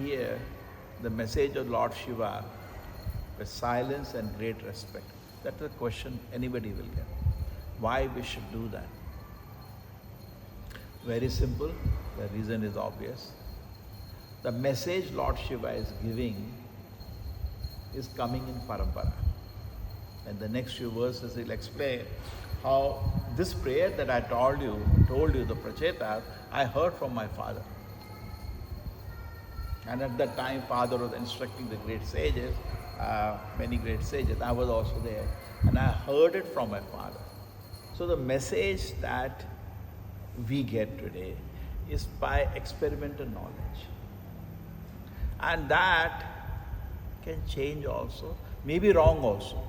hear the message of Lord Shiva with silence and great respect. That's the question anybody will get. Why we should do that? Very simple. The reason is obvious. The message Lord Shiva is giving is coming in parampara. And the next few verses he'll explain how this prayer that I told you, the Prachetas, I heard from my father. And at that time, father was instructing the great sages, many great sages. I was also there. And I heard it from my father. So the message that we get today is by experimental knowledge. And that can change also, maybe wrong also.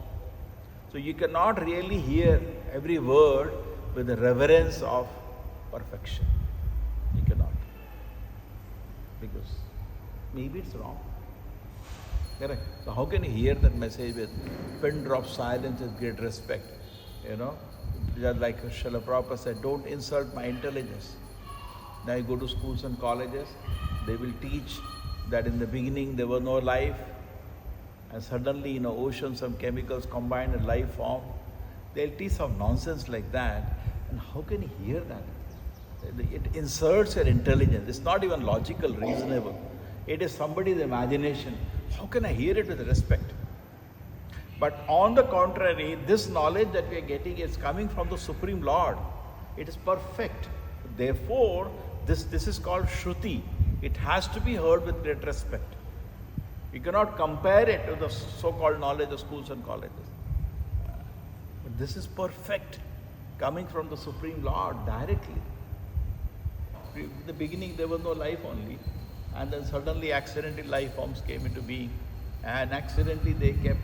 So you cannot really hear every word with the reverence of perfection. You cannot. Because maybe it's wrong. Correct? So how can you hear that message with pin drop silence with great respect? Just like Srila Prabhupada said, don't insult my intelligence. Now you go to schools and colleges, they will teach that in the beginning there was no life, and suddenly in the ocean some chemicals combined in life form. They'll teach some nonsense like that. And how can you hear that? It inserts your intelligence. It's not even logical, reasonable. It is somebody's imagination. How can I hear it with respect? But on the contrary, this knowledge that we are getting is coming from the Supreme Lord. It is perfect. Therefore, this is called Shruti. It has to be heard with great respect. You cannot compare it to the so-called knowledge of schools and colleges. But this is perfect, coming from the Supreme Lord directly. In the beginning there was no life only, and then suddenly accidentally life forms came into being, and accidentally they kept,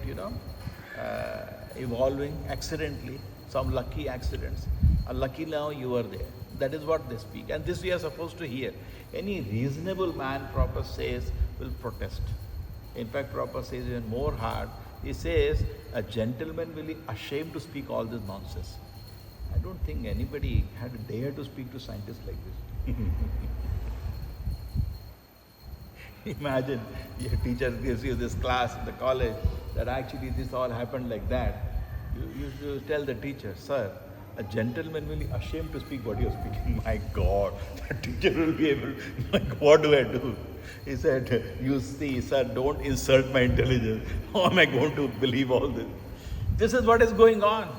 evolving accidentally, some lucky accidents. And lucky now you are there. That is what they speak. And this we are supposed to hear. Any reasonable man, Prabhupada says, will protest. In fact, Prabhupada says even more hard. He says, a gentleman will be ashamed to speak all this nonsense. I don't think anybody had a dare to speak to scientists like this. Imagine your teacher gives you this class in the college that actually this all happened like that. You tell the teacher, sir, a gentleman will be ashamed to speak what you are speaking. My God, the teacher will be able, like, what do I do? He said, you see, sir, don't insult my intelligence. How am I going to believe all this? This is what is going on.